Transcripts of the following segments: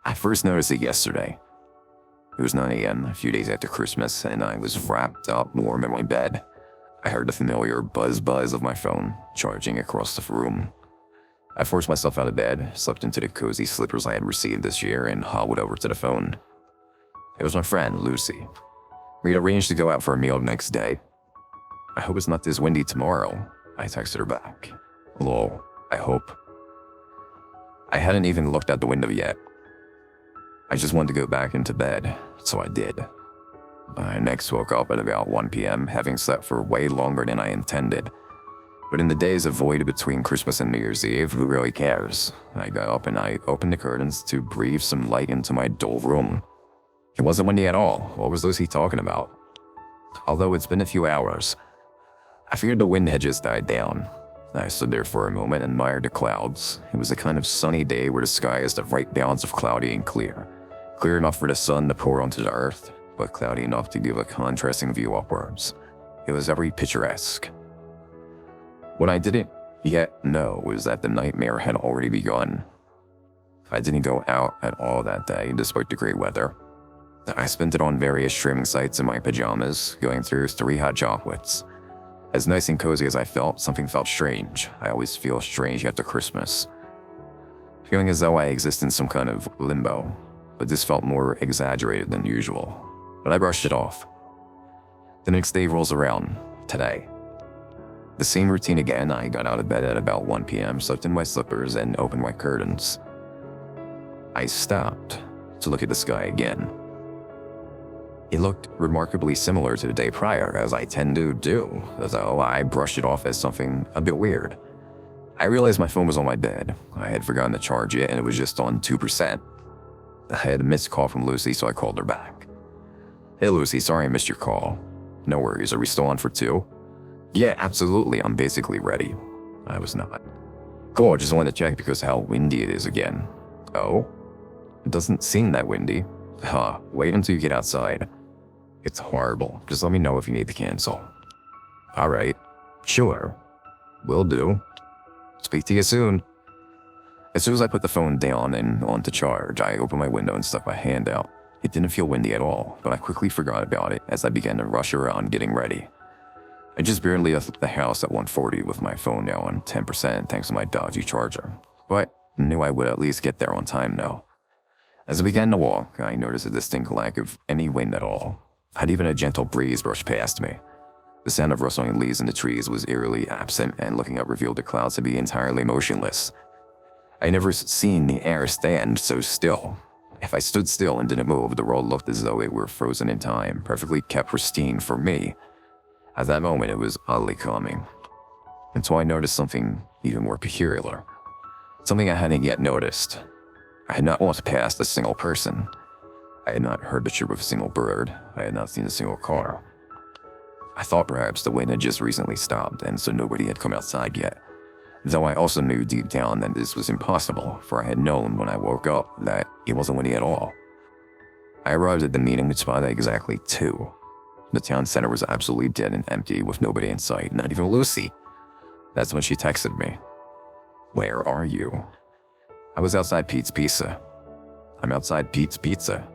I first noticed it yesterday. It was 9 a.m., a few days after Christmas, and I was wrapped up warm in my bed. I heard the familiar buzz of my phone, charging across the room. I forced myself out of bed, slipped into the cozy slippers I had received this year, and hobbled over to the phone. It was my friend, Lucy. We'd arranged to go out for a meal the next day. "I hope it's not this windy tomorrow," I texted her back. "Lol, I hope." I hadn't even looked out the window yet. I just wanted to go back into bed, so I did. I next woke up at about 1 p.m., having slept for way longer than I intended. But in the days avoided between Christmas and New Year's Eve, who really cares? I got up and I opened the curtains to breathe some light into my dull room. It wasn't windy at all. What was Lucy talking about? Although it's been a few hours, I figured the wind had just died down. I stood there for a moment and admired the clouds. It was a kind of sunny day where the sky is the right balance of cloudy and clear. Clear enough for the sun to pour onto the earth, but cloudy enough to give a contrasting view upwards. It was very picturesque. What I didn't yet know was that the nightmare had already begun. I didn't go out at all that day, despite the great weather. I spent it on various streaming sites in my pajamas, going through 3 hot chocolates. As nice and cozy as I felt, something felt strange. I always feel strange after Christmas. Feeling as though I exist in some kind of limbo, but this felt more exaggerated than usual. But I brushed it off. The next day rolls around, today. The same routine again. I got out of bed at about 1 p.m., slipped in my slippers, and opened my curtains. I stopped to look at the sky again. It looked remarkably similar to the day prior, as I tend to do, though I brushed it off as something a bit weird. I realized my phone was on my bed. I had forgotten to charge it, and it was just on 2%. I had a missed call from Lucy, so I called her back. "Hey Lucy, sorry I missed your call." "No worries, are we still on for 2? "Yeah, absolutely, I'm basically ready." I was not. "Cool, I just wanted to check because how windy it is again." "Oh? It doesn't seem that windy." "Huh, wait until you get outside. It's horrible. Just let me know if you need to cancel." "Alright, sure. Will do. Speak to you soon." As soon as I put the phone down and on to charge, I opened my window and stuck my hand out. It didn't feel windy at all, but I quickly forgot about it as I began to rush around getting ready. I just barely left the house at 1:40 with my phone now on 10% thanks to my dodgy charger, but knew I would at least get there on time now. As I began to walk, I noticed a distinct lack of any wind at all. Not even a gentle breeze brushed past me. The sound of rustling leaves in the trees was eerily absent, and looking up revealed the clouds to be entirely motionless. I never seen the air stand so still. If I stood still and didn't move, the world looked as though it were frozen in time, perfectly kept pristine for me. At that moment, it was oddly calming. Until I noticed something even more peculiar. Something I hadn't yet noticed. I had not walked past a single person. I had not heard the chirp of a single bird. I had not seen a single car. I thought perhaps the wind had just recently stopped, and so nobody had come outside yet. Though I also knew deep down that this was impossible, for I had known when I woke up that it wasn't windy at all. I arrived at the meeting spot at exactly 2. The town center was absolutely dead and empty, with nobody in sight, not even Lucy. That's when she texted me. "Where are you?" "I was outside Pete's Pizza." "I'm outside Pete's Pizza."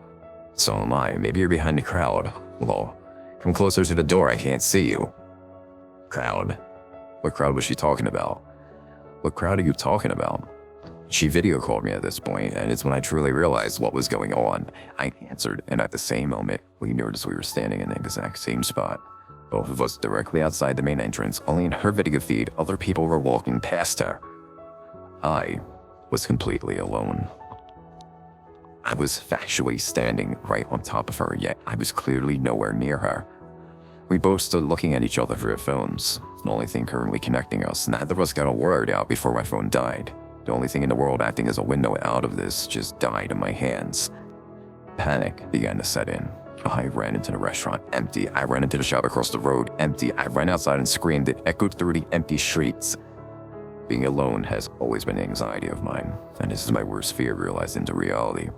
"So am I. Maybe you're behind the crowd." "Lol. Come closer to the door, I can't see you." "Crowd? What crowd was she talking about?" "What crowd are you talking about?" She video called me at this point, and it's when I truly realized what was going on. I answered, and at the same moment, we noticed we were standing in the exact same spot. Both of us directly outside the main entrance, only in her video feed, other people were walking past her. I was completely alone. I was factually standing right on top of her, yet I was clearly nowhere near her. We both stood looking at each other through our phones. The only thing currently connecting us, neither of us got a word out before my phone died. The only thing in the world acting as a window out of this just died in my hands. Panic began to set in. I ran into the restaurant, empty. I ran into the shop across the road, empty. I ran outside and screamed. It echoed through the empty streets. Being alone has always been an anxiety of mine, and this is my worst fear realized into reality.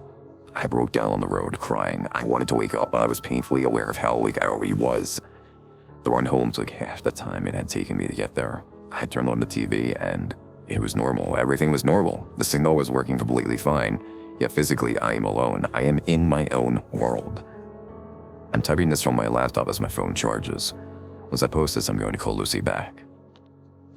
I broke down on the road, crying. I wanted to wake up, but I was painfully aware of how weak I already was. The run home took half the time it had taken me to get there. I turned on the TV, and it was normal. Everything was normal. The signal was working completely fine. Yet physically, I am alone. I am in my own world. I'm typing this from my laptop as my phone charges. Once I post this, I'm going to call Lucy back.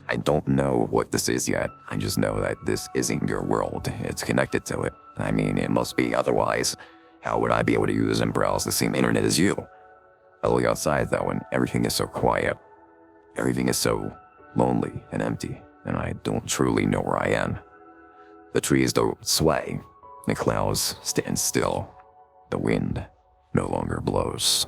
I don't know what this is yet. I just know that this isn't your world. It's connected to it. I mean, it must be, otherwise how would I be able to use and browse the same internet as you? I look outside though, and everything is so quiet. Everything is so lonely and empty, and I don't truly know where I am. The trees don't sway. The clouds stand still. The wind no longer blows.